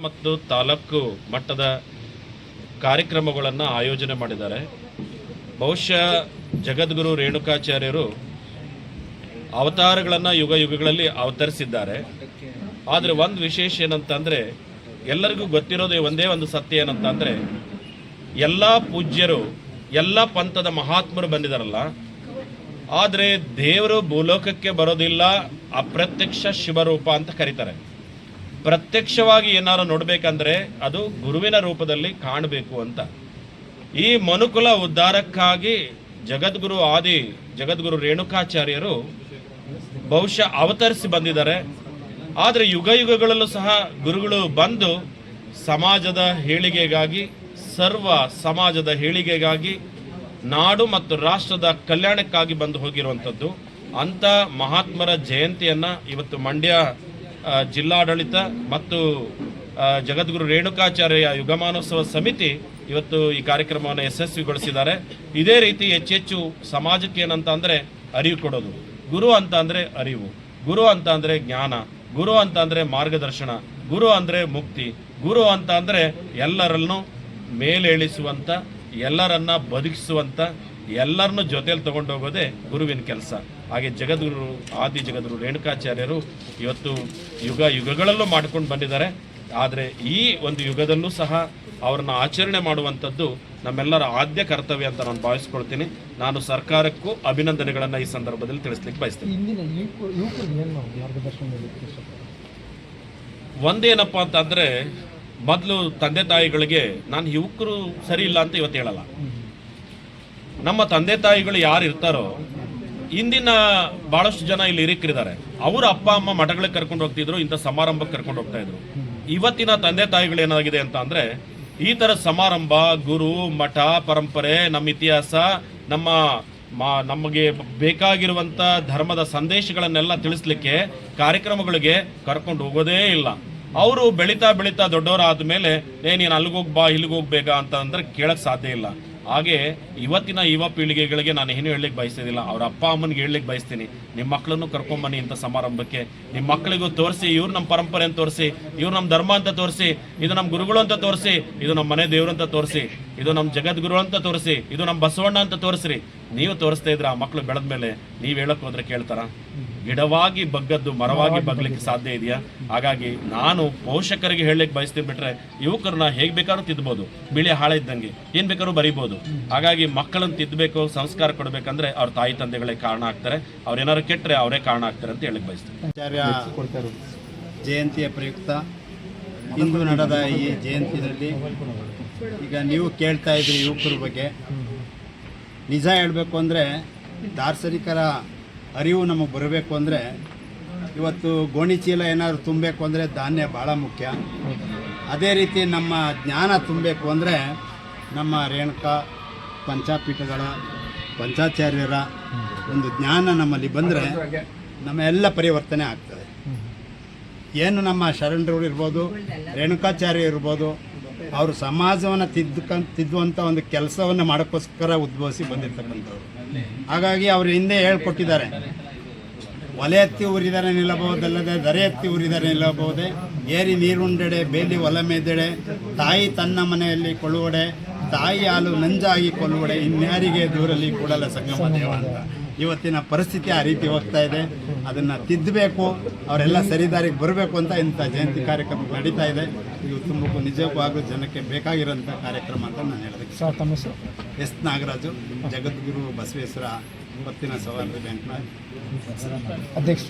ಮತ್ತು ತಾಲೂಕು ಮಟ್ಟದ ಕಾರ್ಯಕ್ರಮಗಳನ್ನು ಆಯೋಜನೆ ಮಾಡಿದ್ದಾರೆ. ಬಹುಶಃ ಜಗದ್ಗುರು ರೇಣುಕಾಚಾರ್ಯರು ಅವತಾರಗಳನ್ನು ಯುಗ ಯುಗಗಳಲ್ಲಿ ಅವತರಿಸಿದ್ದಾರೆ. ಆದರೆ ಒಂದು ವಿಶೇಷ ಏನಂತಂದರೆ, ಎಲ್ಲರಿಗೂ ಗೊತ್ತಿರೋದು ಒಂದೇ ಒಂದು ಸತ್ಯ ಏನಂತಂದರೆ, ಎಲ್ಲ ಪೂಜ್ಯರು ಎಲ್ಲ ಪಂಥದ ಮಹಾತ್ಮರು ಬಂದಿದ್ದಾರಲ್ಲ, ಆದರೆ ದೇವರು ಭೂಲೋಕಕ್ಕೆ ಬರೋದಿಲ್ಲ, ಅಪ್ರತ್ಯಕ್ಷ ಶಿವರೂಪ ಅಂತ ಕರೀತಾರೆ. ಪ್ರತ್ಯಕ್ಷವಾಗಿ ಏನಾರು ನೋಡಬೇಕಂದ್ರೆ ಅದು ಗುರುವಿನ ರೂಪದಲ್ಲಿ ಕಾಣಬೇಕು ಅಂತ. ಈ ಮನುಕುಲ ಉದ್ಧಾರಕ್ಕಾಗಿ ಜಗದ್ಗುರು ರೇಣುಕಾಚಾರ್ಯರು ಬಹುಶಃ ಅವತರಿಸಿ ಬಂದಿದ್ದಾರೆ. ಆದರೆ ಯುಗ ಯುಗಗಳಲ್ಲೂ ಸಹ ಗುರುಗಳು ಬಂದು ಸಮಾಜದ ಏಳಿಗೆಗಾಗಿ, ಸರ್ವ ಸಮಾಜದ ಏಳಿಗೆಗಾಗಿ, ನಾಡು ಮತ್ತು ರಾಷ್ಟ್ರದ ಕಲ್ಯಾಣಕ್ಕಾಗಿ ಬಂದು ಹೋಗಿರುವಂಥದ್ದು. ಅಂಥ ಮಹಾತ್ಮರ ಜಯಂತಿಯನ್ನು ಇವತ್ತು ಮಂಡ್ಯ ಜಿಲ್ಲಾಡಳಿತ ಮತ್ತು ಜಗದ್ಗುರು ರೇಣುಕಾಚಾರ್ಯ ಯುಗಮಾನೋತ್ಸವ ಸಮಿತಿ ಇವತ್ತು ಈ ಕಾರ್ಯಕ್ರಮವನ್ನು ಯಶಸ್ವಿಗೊಳಿಸಿದ್ದಾರೆ. ಇದೇ ರೀತಿ ಹೆಚ್ಚೆಚ್ಚು ಸಮಾಜಕ್ಕೆ ಏನಂತ ಅಂದರೆ ಅರಿವು ಕೊಡೋದು. ಗುರು ಅಂತ ಅಂದರೆ ಅರಿವು, ಗುರು ಅಂತ ಅಂದರೆ ಜ್ಞಾನ, ಗುರು ಅಂತ ಅಂದರೆ ಮಾರ್ಗದರ್ಶನ, ಗುರು ಅಂದರೆ ಮುಕ್ತಿ, ಗುರು ಅಂತ ಅಂದರೆ ಎಲ್ಲರನ್ನು ಮೇಲೇಳಿಸುವಂಥ, ಎಲ್ಲರನ್ನ ಬದುಕಿಸುವಂಥ, ಎಲ್ಲರನ್ನು ಜೊತೆಯಲ್ಲಿ ತಗೊಂಡೋಗೋದೇ ಗುರುವಿನ ಕೆಲಸ. ಹಾಗೆ ಜಗದ್ಗುರು ರೇಣುಕಾಚಾರ್ಯರು ಇವತ್ತು ಯುಗ ಯುಗಗಳಲ್ಲೂ ಮಾಡ್ಕೊಂಡು ಬಂದಿದ್ದಾರೆ. ಆದರೆ ಈ ಒಂದು ಯುಗದಲ್ಲೂ ಸಹ ಅವ್ರನ್ನ ಆಚರಣೆ ಮಾಡುವಂಥದ್ದು ನಮ್ಮೆಲ್ಲರ ಆದ್ಯ ಕರ್ತವ್ಯ ಅಂತ ನಾನು ಭಾವಿಸ್ಕೊಳ್ತೀನಿ. ನಾನು ಸರ್ಕಾರಕ್ಕೂ ಅಭಿನಂದನೆಗಳನ್ನು ಈ ಸಂದರ್ಭದಲ್ಲಿ ತಿಳಿಸ್ಲಿಕ್ಕೆ ಬಯಸ್ತೀನಿ. ಒಂದೇನಪ್ಪ ಅಂತಂದರೆ, ಮೊದಲು ತಂದೆ ತಾಯಿಗಳಿಗೆ ನಾನು ಯುವಕರು ಸರಿ ಇಲ್ಲ ಅಂತ ಇವತ್ತು ಹೇಳಲ್ಲ. ನಮ್ಮ ತಂದೆ ತಾಯಿಗಳು ಯಾರು ಇರ್ತಾರೋ, ಇಂದಿನ ಭಾಳಷ್ಟು ಜನ ಇಲ್ಲಿ ಹಿರಿಕರಿದ್ದಾರೆ, ಅವರ ಅಪ್ಪ ಅಮ್ಮ ಮಠಗಳಿಗೆ ಕರ್ಕೊಂಡು ಹೋಗ್ತಿದ್ರು, ಇಂಥ ಸಮಾರಂಭಕ್ಕೆ ಕರ್ಕೊಂಡು ಹೋಗ್ತಾ ಇದ್ರು. ಇವತ್ತಿನ ತಂದೆ ತಾಯಿಗಳು ಏನಾಗಿದೆ ಅಂತ ಅಂದರೆ, ಈ ಥರ ಸಮಾರಂಭ, ಗುರು, ಮಠ, ಪರಂಪರೆ, ನಮ್ಮ ಇತಿಹಾಸ, ನಮಗೆ ಬೇಕಾಗಿರುವಂಥ ಧರ್ಮದ ಸಂದೇಶಗಳನ್ನೆಲ್ಲ ತಿಳಿಸ್ಲಿಕ್ಕೆ ಕಾರ್ಯಕ್ರಮಗಳಿಗೆ ಕರ್ಕೊಂಡು ಹೋಗೋದೇ ಇಲ್ಲ. ಅವರು ಬೆಳೀತಾ ದೊಡ್ಡವರಾದ ಮೇಲೆ ನೀನು ಅಲ್ಲಿಗೋಗಿ ಬಾ, ಇಲ್ಲಿಗೆ ಹೋಗ್ಬೇಕಾ ಅಂತ ಅಂದ್ರೆ ಕೇಳಕ್ಕೆ ಸಾಧ್ಯ ಇಲ್ಲ. ಹಾಗೆ ಇವತ್ತಿನ ಯುವ ಪೀಳಿಗೆಗಳಿಗೆ ನಾನು ಏನು ಹೇಳಲಿಕ್ಕೆ ಬಯಸ್ತಿದ್ದಿಲ್ಲ, ಅವ್ರ ಅಪ್ಪ ಅಮ್ಮನಿಗೆ ಹೇಳಲಿಕ್ಕೆ ಬಯಸ್ತೀನಿ, ನಿಮ್ಮ ಮಕ್ಕಳನ್ನು ಕರ್ಕೊಂಬನ್ನಿ ಇಂಥ ಸಮಾರಂಭಕ್ಕೆ. ನಿಮ್ಮ ಮಕ್ಕಳಿಗೂ ತೋರಿಸಿ, ಇವ್ರು ನಮ್ಮ ಪರಂಪರೆ ಅಂತ ತೋರಿಸಿ, ಇವ್ರು ನಮ್ಮ ಧರ್ಮ ಅಂತ ತೋರಿಸಿ, ಇದು ನಮ್ಮ ಗುರುಗಳು ಅಂತ ತೋರಿಸಿ, ಇದು ನಮ್ಮ ಮನೆ ದೇವರು ಅಂತ ತೋರಿಸಿ, ಇದು ನಮ್ಮ ಜಗದ್ಗುರು ಅಂತ ತೋರಿಸಿ, ಇದು ನಮ್ಮ ಬಸವಣ್ಣ ಅಂತ ತೋರಿಸ್ರಿ. ನೀವು ತೋರಿಸ್ತಾ ಇದ್ರೆ ಆ ಮಕ್ಕಳು ಬೆಳೆದ ಮೇಲೆ ನೀವು ಹೇಳಕ್ಕೆ ಹೋದ್ರೆ ಕೇಳ್ತಾರ? ಗಿಡವಾಗಿ ಬಗ್ಗದ್ದು ಮರವಾಗಿ ಬಗ್ಲಿಕ್ಕೆ ಸಾಧ್ಯ ಇದೆಯಾ? ಹಾಗಾಗಿ ನಾನು ಪೋಷಕರಿಗೆ ಹೇಳಲಿಕ್ಕೆ ಬಯಸ್ತೀನಿ ಬಿಟ್ರೆ, ಯುವಕರನ್ನ ಹೇಗೆ ಬೇಕಾದ್ರೂ ತಿದ್ದಬಹುದು, ಬಿಳಿ ಹಾಳೆ ಇದ್ದಂಗೆ ಏನು ಬೇಕಾದ್ರೂ ಬರೀಬಹುದು. ಹಾಗಾಗಿ ಮಕ್ಕಳನ್ನು ತಿದ್ದಬೇಕು, ಸಂಸ್ಕಾರ ಕೊಡಬೇಕಂದ್ರೆ ಅವ್ರ ತಾಯಿ ತಂದೆಗಳೇ ಕಾರಣ ಆಗ್ತಾರೆ. ಅವ್ರೇನಾದ್ರು ಕೆಟ್ಟರೆ ಅವರೇ ಕಾರಣ ಆಗ್ತಾರೆ ಅಂತ ಹೇಳಲಿಕ್ಕೆ ಬಯಸ್ತೀನಿ. ಆಚಾರ್ಯ ಜಯಂತಿಯ ಪ್ರಯುಕ್ತ ಇಂದು ನಡೆದ ಈ ಜಯಂತಿಯಲ್ಲಿ ಈಗ ನೀವು ಕೇಳ್ತಾ ಇದ್ರಿ ಯುವಕರ ಬಗ್ಗೆ. ನಿಜ ಹೇಳಬೇಕು ಅಂದರೆ, ದಾರ್ಶನಿಕರ ಅರಿವು ನಮಗೆ ಬರಬೇಕು ಅಂದರೆ, ಇವತ್ತು ಗೋಣಿ ಚೀಲ ಏನಾದರೂ ತುಂಬಬೇಕು ಅಂದರೆ ಧಾನ್ಯ ಭಾಳ ಮುಖ್ಯ. ಅದೇ ರೀತಿ ನಮ್ಮ ಜ್ಞಾನ ತುಂಬಬೇಕು ಅಂದರೆ ನಮ್ಮ ರೇಣುಕಾ ಪಂಚಾಪೀಠಗಳ ಪಂಚಾಚಾರ್ಯರ ಒಂದು ಜ್ಞಾನ ನಮ್ಮಲ್ಲಿ ಬಂದರೆ ನಮ್ಮ ಎಲ್ಲ ಪರಿವರ್ತನೆ ಆಗ್ತದೆ. ಏನು ನಮ್ಮ ಶರಣರು ಇರ್ಬೋದು, ರೇಣುಕಾಚಾರ್ಯ ಇರ್ಬೋದು, ಅವರು ಸಮಾಜವನ್ನು ತಿದ್ದುವಂಥ ಒಂದು ಕೆಲಸವನ್ನು ಮಾಡೋಕ್ಕೋಸ್ಕರ ಉದ್ಭವಿಸಿ ಬಂದಿರ್ತಕ್ಕಂಥವ್ರು. ಹಾಗಾಗಿ ಅವರು ಹಿಂದೆ ಹೇಳ್ಕೊಟ್ಟಿದ್ದಾರೆ, ಒಲೆ ಎತ್ತಿ ಉರಿದರೆ ನಿಲ್ಲಬಹುದಲ್ಲದೆ ದರೆ ಎತ್ತಿ ಉರಿದರೆ ನಿಲ್ಲಬಹುದೇ, ಏರಿ ನೀರುಂಡೆಡೆ ಬೇಲಿ ಒಲ ಮೇದೆಡೆ, ತಾಯಿ ತನ್ನ ಮನೆಯಲ್ಲಿ ಕೊಳ್ಳುವಡೆ, ತಾಯಿ ಹಾಲು ನಂಜಾಗಿ ಕೊಲ್ಲುವಡೆ, ಇನ್ಯಾರಿಗೆ ದೂರಲ್ಲಿ ಕೂಡಲ ಸಂಗಮ ದೇವ ಅಂತ. ಇವತ್ತಿನ ಪರಿಸ್ಥಿತಿ ಆ ರೀತಿ ಹೋಗ್ತಾ ಇದೆ. ಅದನ್ನು ತಿದ್ದಬೇಕು, ಅವರೆಲ್ಲ ಸರಿದಾರಿಗೆ ಬರಬೇಕು ಅಂತ ಇಂಥ ಜಯಂತಿ ಕಾರ್ಯಕ್ರಮ ನಡೀತಾ ಇದೆ. ಇದು ತುಂಬಕ್ಕೂ ನಿಜವಾಗೂ ಜನಕ್ಕೆ ಬೇಕಾಗಿರೋಂಥ ಕಾರ್ಯಕ್ರಮ ಅಂತ ನಾನು ಹೇಳೋದಕ್ಕೆ. ಎಸ್ ನಾಗರಾಜು, ಜಗದ್ಗುರು ಬಸವೇಶ್ವರ ಇವತ್ತಿನ ಸವಾಲು ಬ್ಯಾಂಕ್ನ ಅಧ್ಯಕ್ಷ.